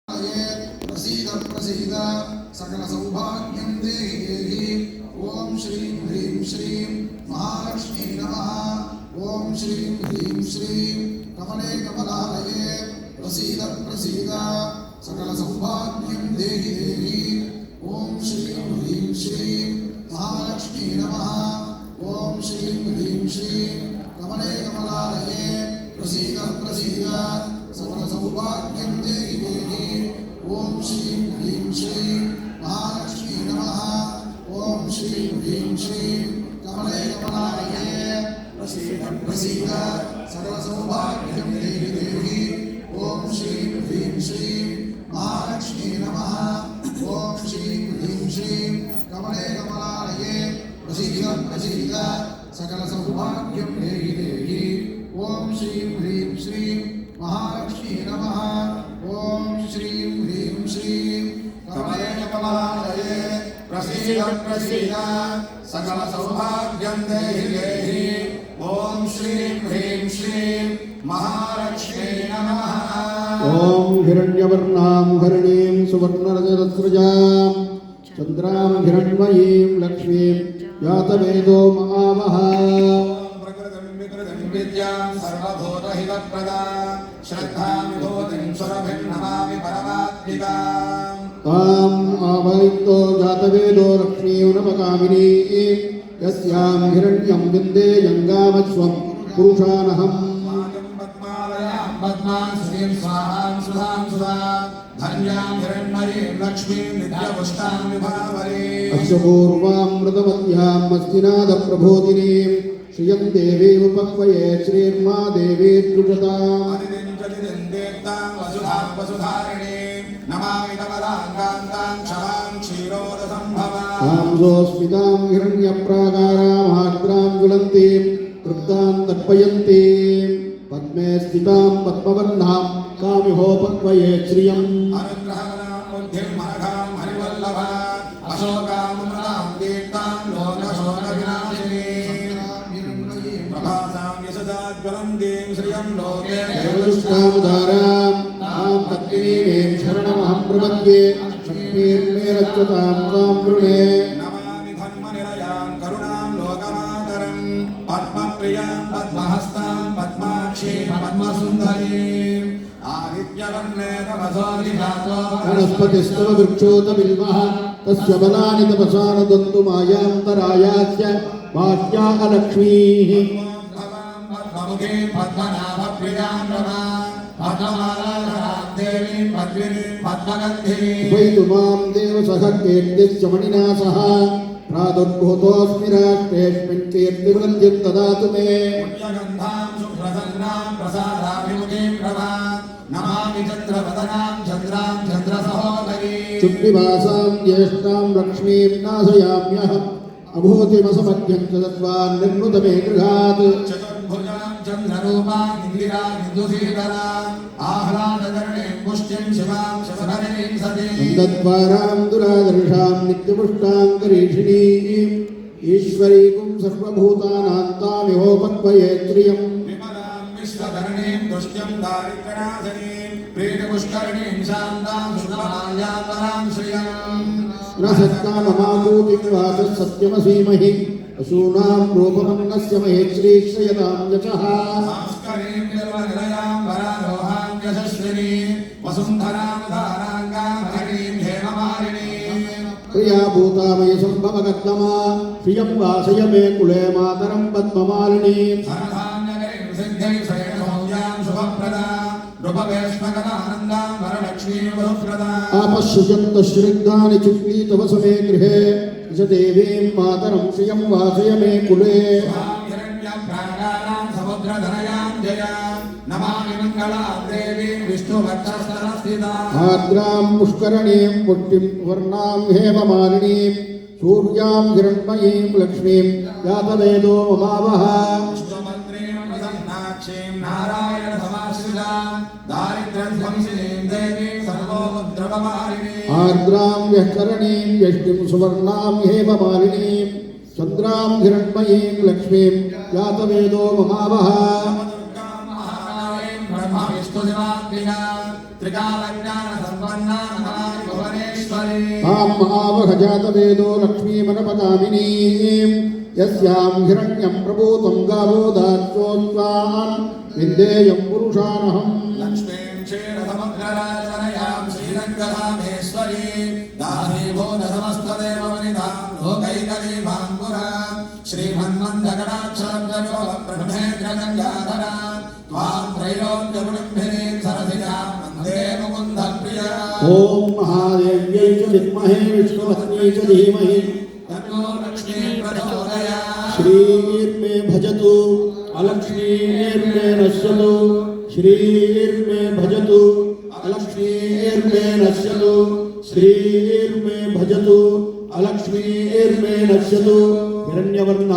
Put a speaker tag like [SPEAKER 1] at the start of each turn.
[SPEAKER 1] प्रसीद प्रसीद सकल सौभाग्यं देहि देहि। ओम श्रीं ह्रीं श्रीं महालक्ष्मी नमः। ओम श्रीं ह्रीं श्रीं कमले कमलालये प्रसीद प्रसीद सकल सौभाग्यं देहि देहि। ओम श्रीं ह्रीं श्रीं महालक्ष्मी नमः। ओम श्रीं ह्रीं श्रीं कमले कमलालये प्रसीद प्रसीद सकल सौभाग्यं देहि देहि। ओम श्रीं ह्रीं श्रीं महालक्ष्मी नमः। ओम श्रीं ह्रीं श्रीं कमले कमलालये प्रसीद प्रसीद सकल सौभाग्यं देहि देहि। ओम श्रीं ह्रीं श्रीं महालक्ष्मी नमः। ओम श्रीं ह्रीं श्रीं कमले कमलालये प्रसीद प्रसीद सकल सौभाग्यं देहि देहि। ओम श्रीं ह्रीं श्रीं महालक्ष्मी नमः। ओम श्रीं ह्रीं श्रीं कमले कमलालये प्रसीद प्रसीद सकल सौभाग्यं देहि देहि। ओम श्रीं ह्रीं श्रीं महालक्ष्मी नमः।
[SPEAKER 2] ओम हिरण्यवर्णां हरिणीं सुवर्णरजतस्रजां चन्द्रां हिरण्मयीं लक्ष्मीं जातवेदो महामः।
[SPEAKER 1] विद्यां सर्वभूतहितप्रदां श्रद्धां विभूतिं सुरभिं नमामि परमात्मिकाम्।
[SPEAKER 2] ताम् आवाहितो जातवेदो लक्ष्मीं नमकामिनीं यस्यां हिरण्यं विन्देयङ्गामश्वं पुरुषानहम्।
[SPEAKER 1] पद्मालयां पद्मां श्रीं स्वाहां सुधां सुधा धन्यां हिरण्मयीं लक्ष्मीं नित्यपुष्टां विभावरीम्।
[SPEAKER 2] अश्वपूर्वां मृतवत्यां मस्तिनादप्रबोधिनीं श्रियं देवीमुपक्वये श्रीर्मा देवी द्रुजताम्।
[SPEAKER 1] देवतां वसुधां वसुधारिणीं नमामि कमलाङ्गां क्षमां क्षीरोदसम्भवाम्।
[SPEAKER 2] आंसोऽस्मितां हिरण्यप्राकारां आर्द्रां ज्वलन्तीं तृप्तां तर्पयन्तीं पद्मे स्थितां पद्मवर्णां कामिहोपक्वये श्रियम्।
[SPEAKER 1] अनुग्रहणां बुद्धिं मनघां हरिवल्लभां अशोकामृतां दीप्तां लोकशोकविनाशिनीं प्रभासां यशसाज्वलन्तीं श्रियं लोके
[SPEAKER 2] देवदुष्टामुदारां तां पत्नीं शरणमहं प्रपद्ये लक्ष्मीर्मे रक्षतां तां वृणे।
[SPEAKER 1] नमामि धर्मनिलयां करुणां लोकमातरं पद्मप्रियां पद्महस्तां पद्माक्षीं पद्मसुन्दरीम् आदित्यवर्णे तपसो निजातो
[SPEAKER 2] वनस्पतिस्तव वृक्षोतबिल्वः तस्य बलानि तपसा न दन्तु मायान्तरायास्य बाह्या अलक्ष्मीः।
[SPEAKER 1] पद्ममुखीं पद्मनाभप्रियां रमां पद्ममालाधरां देवीं पद्मिनीं पद्मगन्धिनीम्।
[SPEAKER 2] उपैतु मां देवसः कीर्तिश्च मणिना सह प्रादुर्भूतोऽस्मि राष्ट्रेऽस्मिन् कीर्तिवृद्धिं ददातु मे।
[SPEAKER 1] पुण्यगन्धां शुभ्रसन्नां प्रसादाभिमुखीं प्रभां नमामि चन्द्रवदनां चन्द्रां चन्द्रसहोदरीं।
[SPEAKER 2] शुद्धिवासां ज्येष्ठां लक्ष्मीं नाशयाम्यहम् अभूतिमसमध्यं च दत्त्वान् निर्नुतमे गृहात्।
[SPEAKER 1] चतुर्भुजां चन्द्ररूपां इन्दिरां इन्दुसीकरां आह्लादकर्णीं पुष्टिं शिवां शशधरीं सतीं।
[SPEAKER 2] दद्वारां दुरादर्शां नित्यपुष्टां करीषिणीं ईश्वरीकुं सर्वभूतानां तामिहोपक्वये त्रियम्।
[SPEAKER 1] विमलां विश्वधरणीं तुष्ट्यं दारिद्र्यनाशनीं प्रीतिपुष्करिणीं शान्तां शुभमाल्यापरां श्रियम्।
[SPEAKER 2] न सत्काममाभूतिं वाचः सत्यमसीमहि असूनां रूपमन्नस्य महेश्रीश्रयतां यशः।
[SPEAKER 1] भास्करीं निर्वनिलयां वरारोहां यशस्विनीं वसुन्धरां धाराङ्गां हरिणीं हेममालिनीं।
[SPEAKER 2] प्रिया भूतामय सम्भवकर्तमा श्रियं वासय मे कुले मातरं पद्ममालिनीं।
[SPEAKER 1] धनधान्यकरीं सिद्धिं शयनसौज्ञां शुभप्रदां नृपवेश्मकरानन्दां वरलक्ष्मीं वरुप्रदां।
[SPEAKER 2] आपश्रुजन्तश्रिग्धानि चिक्ली तव समे गृहे स देवीं मातरं श्रियं वासय मे कुले।
[SPEAKER 1] हिरण्यप्राकारां समुद्रधरयां जयां नमामि मङ्गलां देवीं विष्णुवक्षस्थलस्थिताम्।
[SPEAKER 2] आर्द्रां पुष्करणीं पुष्टिं वर्णां हेममालिनीं सूर्यां हिरण्मयीं लक्ष्मीं जातवेदो ममावः।
[SPEAKER 1] विष्णुमन्त्रीं प्रसन्नाक्षीं नारायणसमाश्रितां दारिद्र्यध्वंसिनीं देवीं सर्वोपद्रवमालिनीम्।
[SPEAKER 2] आर्द्रां यःकरणीं यष्टिं सुवर्णां हेममालिनीं चन्द्रां हिरण्मयीं लक्ष्मीं जातवेदो ममावः।
[SPEAKER 1] ब्रह्म विष्णुदेवात्मिका त्रिकालज्ञानसम्पन्ना नमामि भुवनेश्वरी
[SPEAKER 2] तां महावहजातवेदो लक्ष्मीमनपदामिनीं यस्यां हिरण्यं प्रभूतं गावो दास्योत्सान् विन्देयं पुरुषानहम्
[SPEAKER 1] लक्ष्मीं क्षीरसमुद्रराजनयां श्रीरङ्गधामेश्वरी दासीभूतसमस्तदेववनिधां लोकैकदीपाङ्कुरा श्रीमन्मन्दकटाक्षरप्रभुमेन्द्रगङ्गाधरा त्वां त्रैलोक्यकुटुम्बिनीं सरसिजां वन्दे मुकुन्दप्रिया
[SPEAKER 2] ॐ महादेव्यै च विद्महे विष्णुपत्न्यै च धीमहि
[SPEAKER 1] तन्नो लक्ष्मीं प्रचोदयात्
[SPEAKER 2] श्रीर्मे भजतु अलक्ष्मीर्मे नश्यतु श्रीर्मे भजतु अलक्ष्मीर्मे नश्यतु श्रीर्मे भजतु अलक्ष्मीर्मे नश्यतु हिरण्यवर्णा